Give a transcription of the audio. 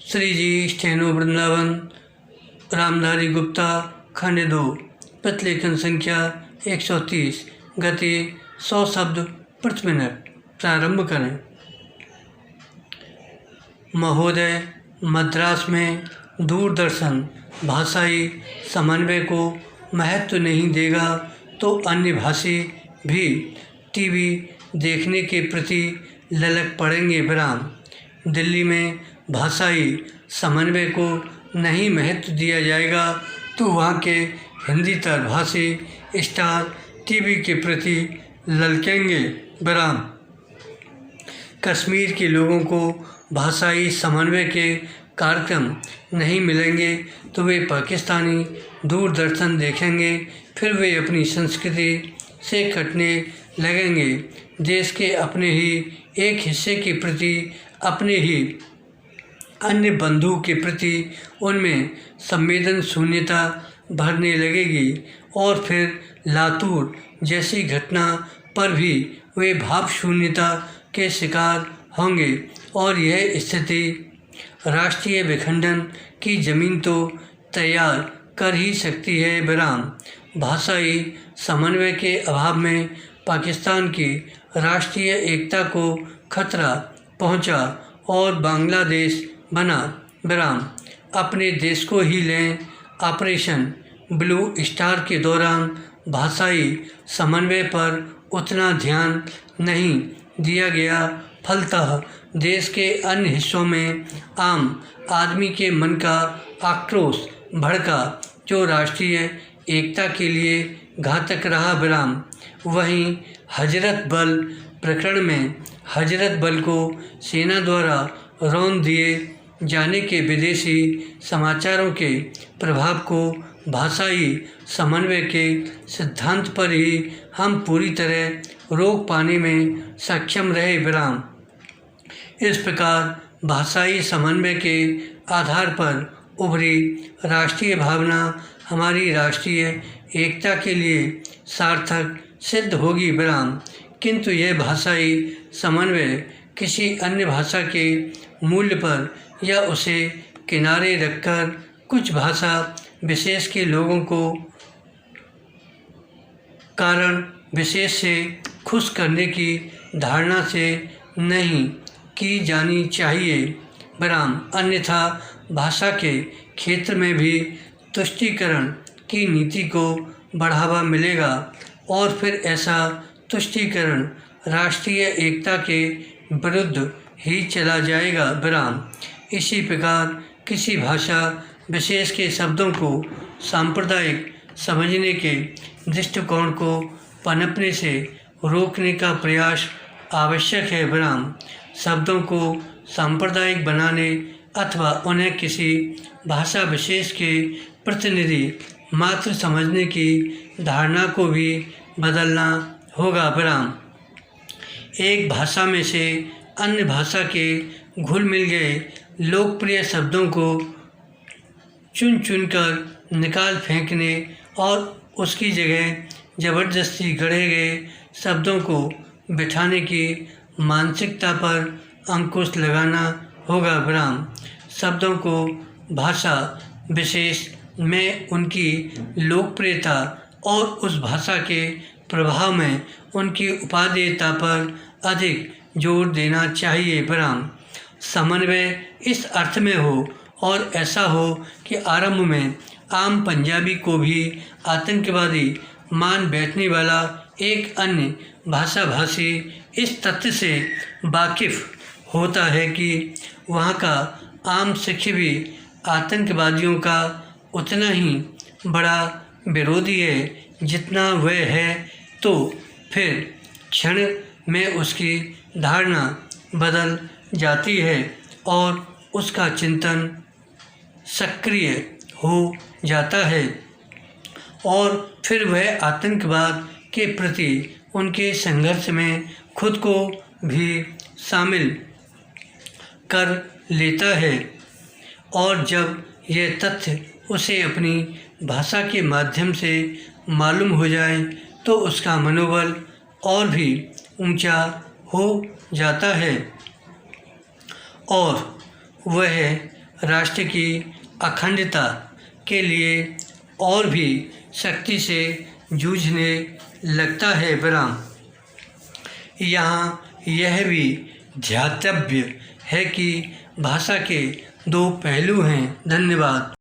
श्री जी steno Vrindavan Ramdhari Gupta खंड 2 प्रतिलेखन संख्या 130 गति 100 शब्द प्रति मिनट। प्रारंभ करें। महोदय, मद्रास में दूरदर्शन भाषाई समन्वय को महत्व नहीं देगा तो अन्य भाषी भी टीवी देखने के प्रति ललक पड़ेंगे। विराम। दिल्ली में भाषाई समन्वय को नहीं महत्व दिया जाएगा तो वहाँ के हिंदीतर भाषी स्टार टीवी के प्रति ललकेंगे। विराम। कश्मीर के लोगों को भाषाई समन्वय के कार्यक्रम नहीं मिलेंगे तो वे पाकिस्तानी दूरदर्शन देखेंगे, फिर वे अपनी संस्कृति से कटने लगेंगे। देश के अपने ही एक हिस्से के प्रति, अपने ही अन्य बंधु के प्रति उनमें संवेदन शून्यता भरने लगेगी और फिर लातूर जैसी घटना पर भी वे भाव शून्यता के शिकार होंगे और यह स्थिति राष्ट्रीय विखंडन की जमीन तो तैयार कर ही सकती है। विराम। भाषाई समन्वय के अभाव में पाकिस्तान की राष्ट्रीय एकता को खतरा पहुंचा और बांग्लादेश बना। विराम। अपने देश को ही लें। ऑपरेशन ब्लू स्टार के दौरान भाषाई समन्वय पर उतना ध्यान नहीं दिया गया। फलतः देश के अन्य हिस्सों में आम आदमी के मन का आक्रोश भड़का जो राष्ट्रीय एकता के लिए घातक रहा। विराम। वहीं हजरत बल प्रकरण में हजरत बल को सेना द्वारा रौंद दिए जाने के विदेशी समाचारों के प्रभाव को भाषाई समन्वय के सिद्धांत पर ही हम पूरी तरह रोक पाने में सक्षम रहे। विराम। इस प्रकार भाषाई समन्वय के आधार पर उभरी राष्ट्रीय भावना हमारी राष्ट्रीय एकता के लिए सार्थक सिद्ध होगी। विराम। किंतु यह भाषाई समन्वय किसी अन्य भाषा के मूल्य पर या उसे किनारे रखकर कुछ भाषा विशेष के लोगों को कारण विशेष से खुश करने की धारणा से नहीं की जानी चाहिए। विराम। अन्यथा भाषा के क्षेत्र में भी तुष्टीकरण की नीति को बढ़ावा मिलेगा और फिर ऐसा तुष्टीकरण राष्ट्रीय एकता के विरुद्ध ही चला जाएगा। विराम। इसी प्रकार किसी भाषा विशेष के शब्दों को सांप्रदायिक समझने के दृष्टिकोण को पनपने से रोकने का प्रयास आवश्यक है। विराम। शब्दों को सांप्रदायिक बनाने अथवा उन्हें किसी भाषा विशेष के प्रतिनिधि मात्र समझने की धारणा को भी बदलना होगा। विराम। एक भाषा में से अन्य भाषा के घुल मिल गए लोकप्रिय शब्दों को चुन चुनकर निकाल फेंकने और उसकी जगह जबरदस्ती गढ़े गए शब्दों को बिठाने की मानसिकता पर अंकुश लगाना होगा। विराम। शब्दों को भाषा विशेष में उनकी लोकप्रियता और उस भाषा के प्रभाव में उनकी उपादेयता पर अधिक जोर देना चाहिए। विराम। समन्वय इस अर्थ में हो और ऐसा हो कि आरंभ में आम पंजाबी को भी आतंकवादी मान बैठने वाला एक अन्य भाषाभाषी इस तथ्य से वाकिफ होता है कि वहाँ का आम सिख भी आतंकवादियों का उतना ही बड़ा विरोधी है जितना वह है, तो फिर क्षण में उसकी धारणा बदल जाती है और उसका चिंतन सक्रिय हो जाता है और फिर वह आतंकवाद के प्रति उनके संघर्ष में खुद को भी शामिल कर लेता है। और जब यह तथ्य उसे अपनी भाषा के माध्यम से मालूम हो जाए तो उसका मनोबल और भी ऊंचा हो जाता है और वह राष्ट्र की अखंडता के लिए और भी शक्ति से जूझने लगता है। विराम। यहाँ यह भी ध्यातव्य है कि भाषा के दो पहलू हैं। धन्यवाद।